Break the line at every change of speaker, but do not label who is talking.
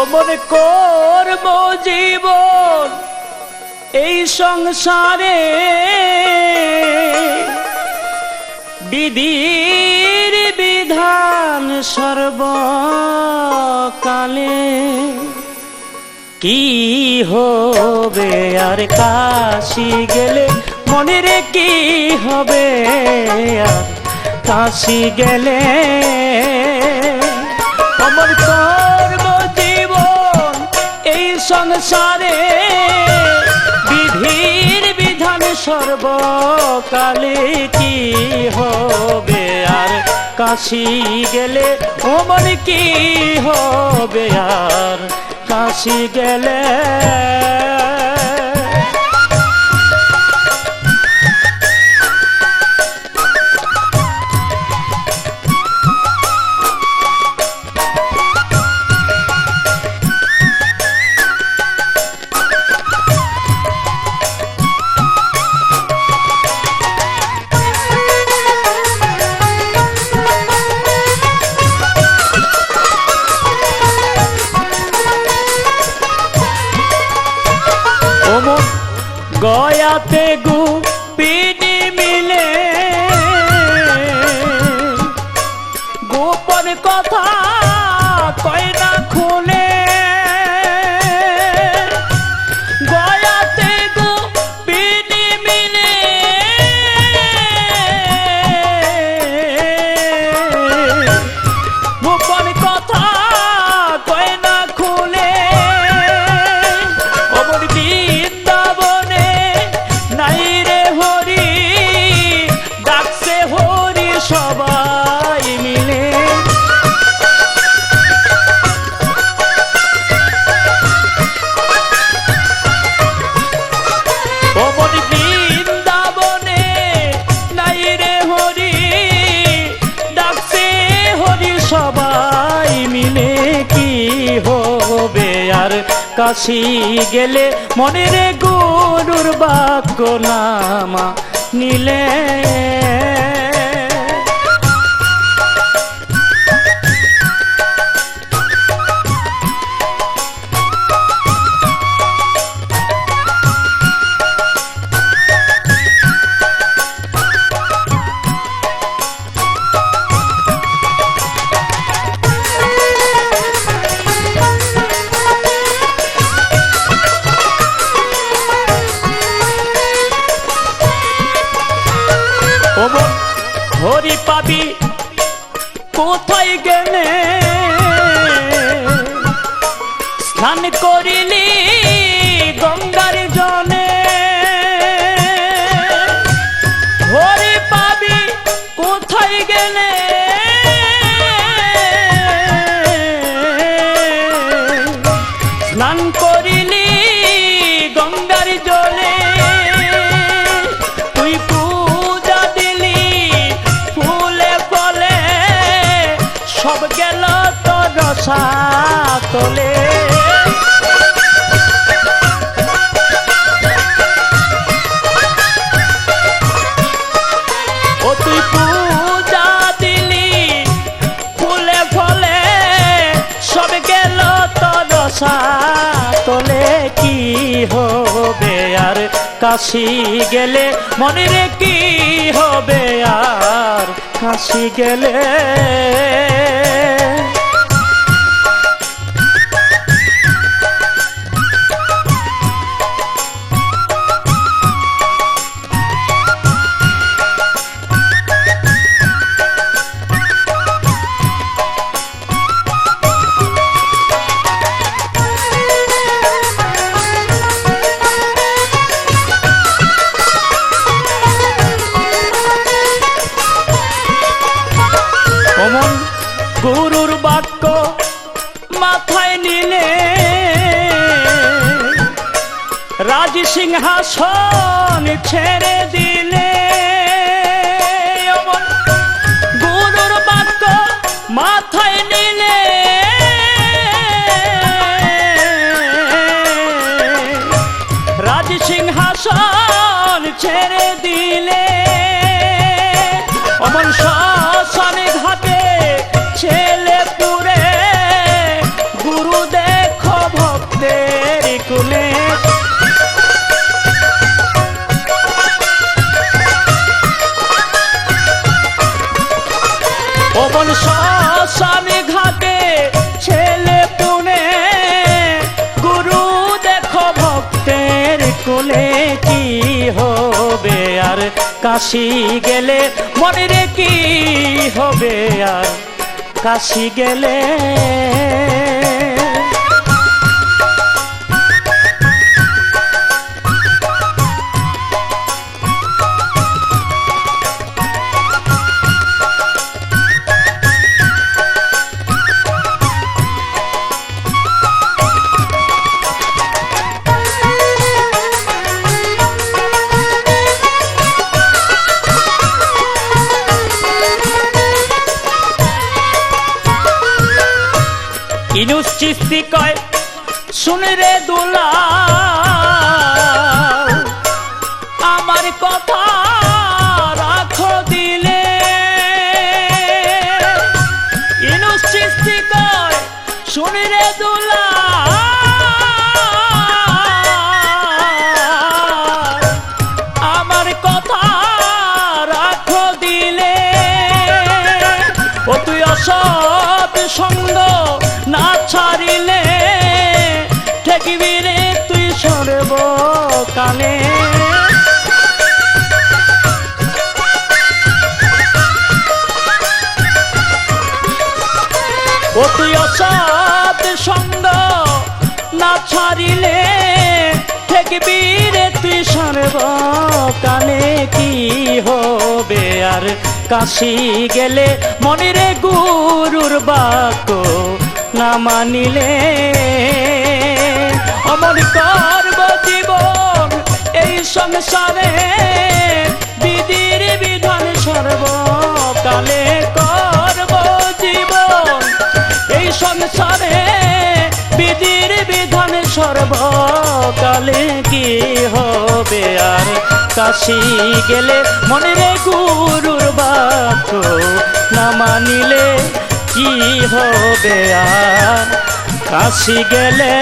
মনে করব জীবন এই সংসারে বিধির বিধান সর্বকালে কি হবে আর কাশি গেলে মনের কি হবে আর কাশি গেলে অমর করব জীবন এই সংসারে বিধির বিধান সর্বকালে কি হবে আর কাশি গেলে অমর কি হবে আর কাশি গেলে গয়াতে গোপিনী মিলে গোপন কথা কয় না খুলে গয়াতে গোপিনী মিলে গোপন কথা কয় না খুলে অমর সবাই মিলে অমর বৃন্দাবনে নাই রে হরি ডাকছে হরি সবাই মিলে কি হবে আর কাশি গেলে মনের গুরুর বাক্য নামা নিলে হরি পাবি কোথায় গেলে স্নান করিলি গঙ্গার জলে হরি পাবি কোথায় গেলে স্নান করিলি গঙ্গার জলে তুই পূজা দিলি ফুলে ফলে সব গেল তোর সাতলে ও তুই পূজা দিলি ফুলে ফলে সব গেল তোর সাতলে কি হবে আর কাশি গেলে মনের কি হবে আর কাশি গেলে অমন গুরুর বাক্য মাথায় নিলে রাজ সিংহাসন ছেড়ে দিলে অমন গুরুর বাক্য মাথায় নিলে রাজ সিংহাসন ছেড়ে দিলে অমন শ্মশানে ঘাটে ছেলে পুরে গুরু দেখ অমন শ্মশানে ঘাটে ছেলে পুনে গুরু দেখো ভক্তের কোলে কি হবে আর কাশি গেলে মনে রে কি হবে আর কাশি গেলে ইনুস চিস্তি কয় শুনে রে দুলা আমার কথা রাখো দিলে ইনুস চিস্তি কয় শুনে রে দুলা আমার কথা রাখো দিলে ও তুই অসৎ সঙ্গ না ছাড়িলে ঠেকিবি রে তুই সর্বকালে ও তুই অসৎ সঙ্গ না ছাড়িলে ঠেকিবি রে তুই সর্বকালে কি হবে আর কাশি গেলে মনে রে গুরুর বাক্য না মানিলে অমর করব জীবন এই সংসারে বিধির বিধান সর্বকালে করব জীবন এই সংসারে বিধির বিধান সর্বকালে কি হবে আর কাশি গেলে মনে রে গুরুর বাক্য না মানিলে কি হবে আর কাশি গেলে